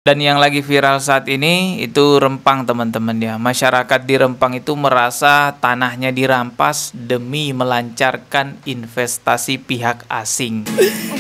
Dan yang lagi viral saat ini itu Rempang teman-teman ya. Masyarakat di Rempang itu merasa tanahnya dirampas demi melancarkan investasi pihak asing.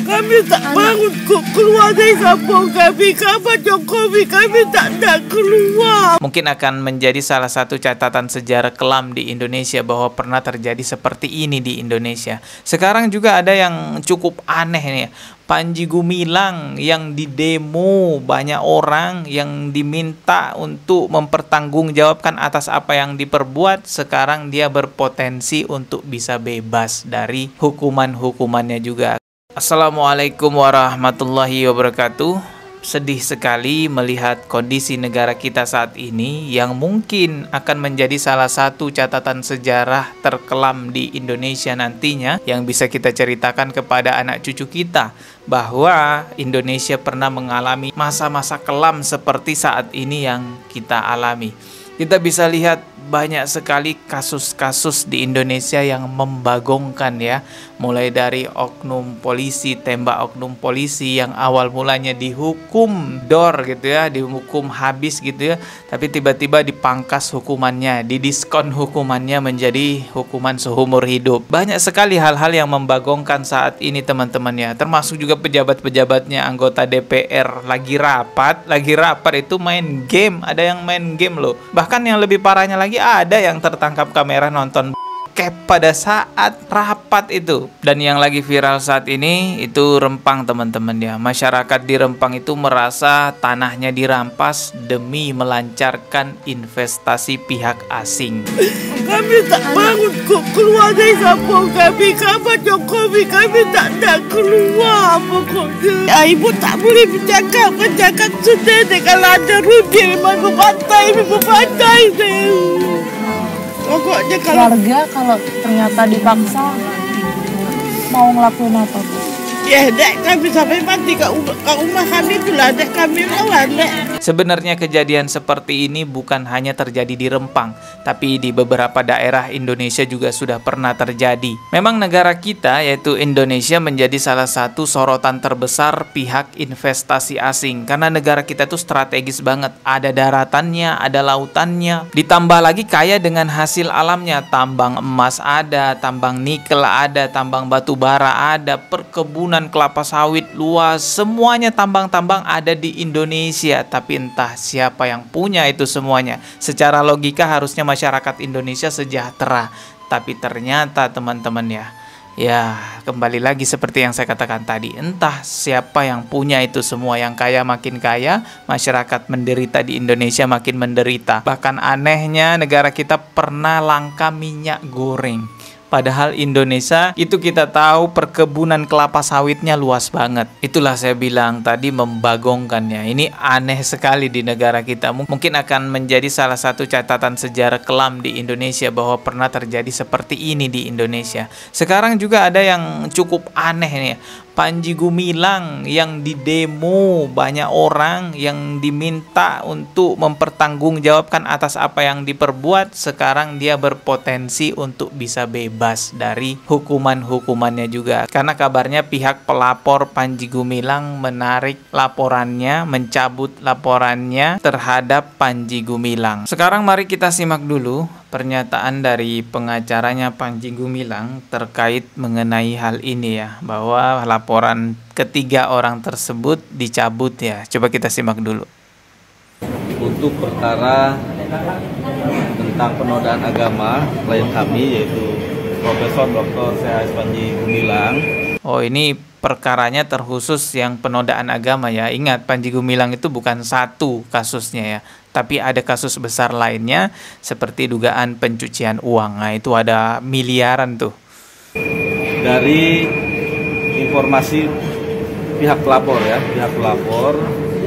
Kami tak bangun keluar dari kampung kami, kapan Jokowi kami tak nak keluar. Mungkin akan menjadi salah satu catatan sejarah kelam di Indonesia bahwa pernah terjadi seperti ini di Indonesia. Sekarang juga ada yang cukup aneh nih ya. Panji Gumilang yang didemo, banyak orang yang diminta untuk mempertanggungjawabkan atas apa yang diperbuat, sekarang dia berpotensi untuk bisa bebas dari hukuman-hukumannya juga. Assalamualaikum warahmatullahi wabarakatuh. Sedih sekali melihat kondisi negara kita saat ini yang mungkin akan menjadi salah satu catatan sejarah terkelam di Indonesia nantinya yang bisa kita ceritakan kepada anak cucu kita bahwa Indonesia pernah mengalami masa-masa kelam seperti saat ini yang kita alami. Kita bisa lihat banyak sekali kasus-kasus di Indonesia yang membagongkan ya. Mulai dari oknum polisi, tembak oknum polisi yang awal mulanya dihukum dor gitu ya, dihukum habis gitu ya. Tapi tiba-tiba dipangkas hukumannya, didiskon hukumannya menjadi hukuman seumur hidup. Banyak sekali hal-hal yang membagongkan saat ini teman-teman ya. Termasuk juga pejabat-pejabatnya, anggota DPR lagi rapat itu main game. Ada yang main game loh. Bahkan yang lebih parahnya lagi ada yang tertangkap kamera nonton pada saat rapat itu. Dan yang lagi viral saat ini itu Rempang teman-teman ya. Masyarakat di Rempang itu merasa tanahnya dirampas demi melancarkan investasi pihak asing. Kami tak bangun keluar dari kampung kami, kapan Jokowi kami tak nak keluar pokoknya. Ibu tak boleh bercakap sendiri kalau ada rugi memang berpantai pokoknya. Kalau keluarga kalau ternyata dipaksa mau ngelakuin apa Bu? ya dek kami sampai mati ke rumah kami itulah dek kami lawan dek. Sebenarnya kejadian seperti ini bukan hanya terjadi di Rempang, tapi di beberapa daerah Indonesia juga sudah pernah terjadi. Memang negara kita yaitu Indonesia menjadi salah satu sorotan terbesar pihak investasi asing karena negara kita tuh strategis banget. Ada daratannya, ada lautannya, ditambah lagi kaya dengan hasil alamnya. Tambang emas ada, tambang nikel ada, tambang batu bara ada, perkebunan kelapa sawit luas, semuanya tambang-tambang ada di Indonesia. Tapi entah siapa yang punya itu semuanya. Secara logika harusnya masyarakat Indonesia sejahtera. Tapi ternyata teman-teman ya kembali lagi seperti yang saya katakan tadi. Entah siapa yang punya itu semua. Yang kaya makin kaya, masyarakat menderita di Indonesia makin menderita. Bahkan anehnya negara kita pernah langka minyak goreng. Padahal Indonesia itu kita tahu perkebunan kelapa sawitnya luas banget. Itulah saya bilang tadi membagongkannya. Ini aneh sekali di negara kita. Mungkin akan menjadi salah satu catatan sejarah kelam di Indonesia bahwa pernah terjadi seperti ini di Indonesia. Sekarang juga ada yang cukup aneh nih. Panji Gumilang yang didemo, banyak orang yang diminta untuk mempertanggungjawabkan atas apa yang diperbuat, sekarang dia berpotensi untuk bisa bebas dari hukuman-hukumannya juga. Karena kabarnya pihak pelapor Panji Gumilang menarik laporannya, mencabut laporannya terhadap Panji Gumilang. Sekarang mari kita simak dulu pernyataan dari pengacaranya Panji Gumilang terkait mengenai hal ini ya, bahwa laporan ketiga orang tersebut dicabut ya. Coba kita simak dulu. Untuk perkara tentang penodaan agama klien kami yaitu Profesor Dr. C.H. Panji Gumilang. Oh, ini perkaranya terkhusus yang penodaan agama ya. Ingat, Panji Gumilang itu bukan satu kasusnya ya, tapi ada kasus besar lainnya seperti dugaan pencucian uang. Nah, itu ada miliaran tuh. Dari informasi pihak pelapor ya, pihak pelapor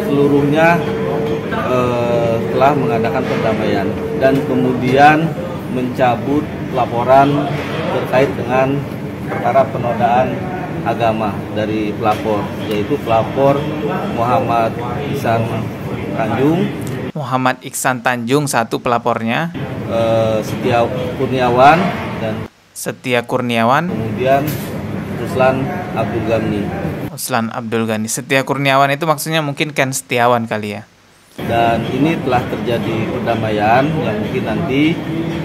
seluruhnya telah mengadakan perdamaian dan kemudian mencabut laporan terkait dengan perkara penodaan agama dari pelapor, yaitu pelapor Muhammad Iksan Tanjung satu pelapornya, Setia Kurniawan, kemudian Ruslan Abdul Ghamni. Ruslan Abdul Ghani. Setia Kurniawan itu maksudnya mungkin Ken Setiawan kali ya. Dan ini telah terjadi perdamaian yang mungkin nanti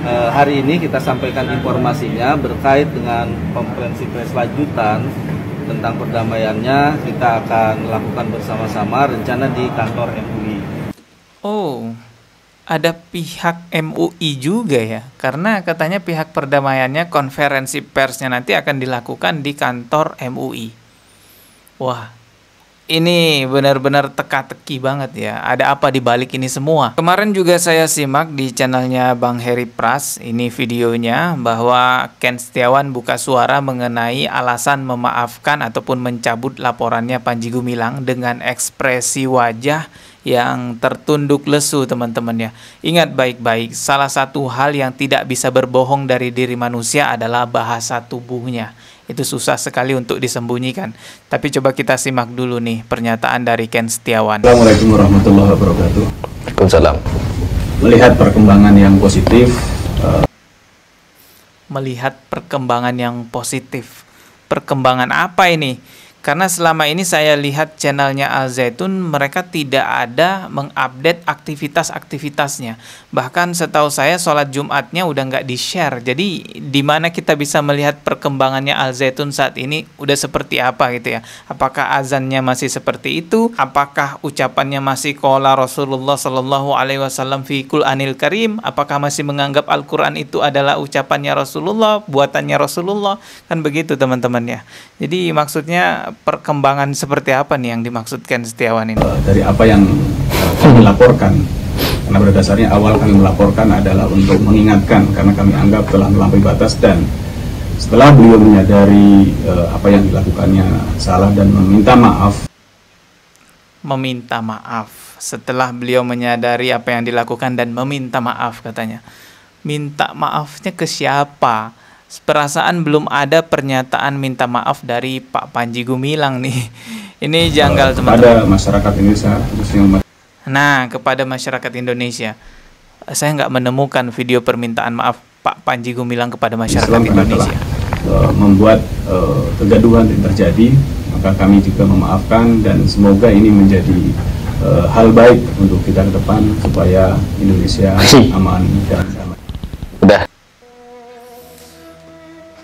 hari ini kita sampaikan informasinya berkait dengan konferensi pers lanjutan tentang perdamaiannya. Kita akan lakukan bersama-sama rencana di kantor MUI. Oh, ada pihak MUI juga ya, karena katanya pihak perdamaiannya konferensi persnya nanti akan dilakukan di kantor MUI. Wah, ini benar-benar teka-teki banget ya. Ada apa di balik ini semua? Kemarin juga saya simak di channelnya Bang Heri Pras, ini videonya, bahwa Ken Setiawan buka suara mengenai alasan memaafkan ataupun mencabut laporannya Panji Gumilang dengan ekspresi wajah yang tertunduk lesu, teman-teman ya. Ingat baik-baik, salah satu hal yang tidak bisa berbohong dari diri manusia adalah bahasa tubuhnya. Itu susah sekali untuk disembunyikan. Tapi coba kita simak dulu nih pernyataan dari Ken Setiawan. Assalamualaikum warahmatullahi wabarakatuh. Waalaikumsalam. Melihat perkembangan yang positif. Melihat perkembangan yang positif. Perkembangan apa ini? Karena selama ini saya lihat channelnya Al Zaitun, mereka tidak ada mengupdate aktivitas-aktivitasnya. Bahkan setahu saya sholat Jumatnya udah nggak di-share. Jadi di mana kita bisa melihat perkembangannya Al Zaitun saat ini udah seperti apa gitu ya. Apakah azannya masih seperti itu? Apakah ucapannya masih qala Rasulullah Shallallahu Alaihi Wasallam fi Qur'anil Karim? Apakah masih menganggap Al-Quran itu adalah ucapannya Rasulullah, buatannya Rasulullah? Kan begitu teman-teman ya. Jadi maksudnya perkembangan seperti apa nih yang dimaksud Ken Setiawan ini? Dari apa yang kami laporkan, karena pada dasarnya awal kami melaporkan adalah untuk mengingatkan, karena kami anggap telah melampaui batas, dan setelah beliau menyadari apa yang dilakukannya salah dan meminta maaf. Meminta maaf. Setelah beliau menyadari apa yang dilakukan dan meminta maaf katanya. Minta maafnya ke siapa? Perasaan belum ada pernyataan minta maaf dari Pak Panji Gumilang nih. Ini janggal teman-teman. Kepada masyarakat Indonesia, khususnya umat. Nah, kepada masyarakat Indonesia, saya nggak menemukan video permintaan maaf Pak Panji Gumilang kepada masyarakat Indonesia. Membuat kegaduhan yang terjadi, maka kami juga memaafkan, dan semoga ini menjadi hal baik untuk kita ke depan supaya Indonesia aman dan damai. Udah.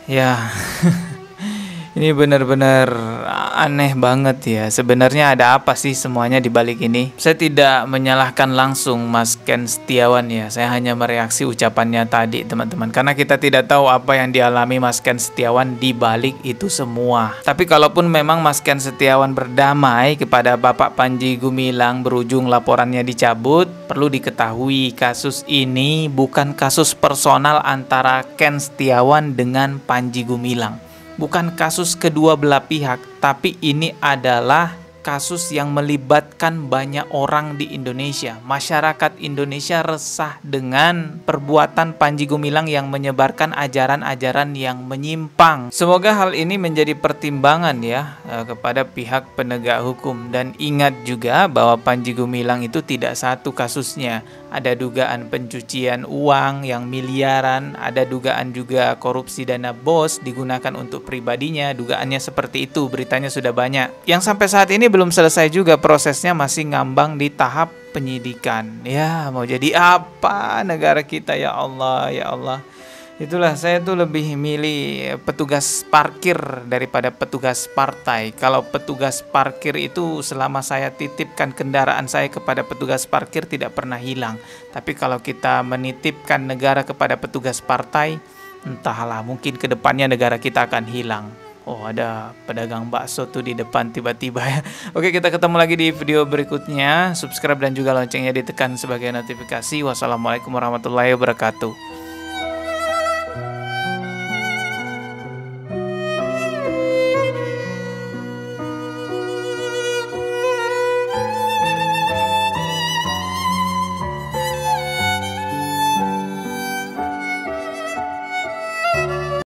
Ya, ini benar-benar aneh banget ya. Sebenarnya ada apa sih semuanya di balik ini? Saya tidak menyalahkan langsung Mas Ken Setiawan ya. Saya hanya mereaksi ucapannya tadi teman-teman. Karena kita tidak tahu apa yang dialami Mas Ken Setiawan di balik itu semua. Tapi kalaupun memang Mas Ken Setiawan berdamai kepada Bapak Panji Gumilang berujung laporannya dicabut, perlu diketahui kasus ini bukan kasus personal antara Ken Setiawan dengan Panji Gumilang. Bukan kasus kedua belah pihak, tapi ini adalah kasus yang melibatkan banyak orang di Indonesia. Masyarakat Indonesia resah dengan perbuatan Panji Gumilang yang menyebarkan ajaran-ajaran yang menyimpang. Semoga hal ini menjadi pertimbangan ya kepada pihak penegak hukum. Dan ingat juga bahwa Panji Gumilang itu tidak satu kasusnya. Ada dugaan pencucian uang yang miliaran, ada dugaan juga korupsi dana BOS digunakan untuk pribadinya, dugaannya seperti itu, beritanya sudah banyak. Yang sampai saat ini belum selesai juga prosesnya, masih ngambang di tahap penyidikan. Ya, mau jadi apa negara kita ya Allah, ya Allah. Itulah, saya tuh lebih milih petugas parkir daripada petugas partai. Kalau petugas parkir itu selama saya titipkan kendaraan saya kepada petugas parkir tidak pernah hilang. Tapi kalau kita menitipkan negara kepada petugas partai, entahlah, mungkin kedepannya negara kita akan hilang. Oh, ada pedagang bakso tuh di depan tiba-tiba ya. Oke, kita ketemu lagi di video berikutnya. Subscribe dan juga loncengnya ditekan sebagai notifikasi. Wassalamualaikum warahmatullahi wabarakatuh.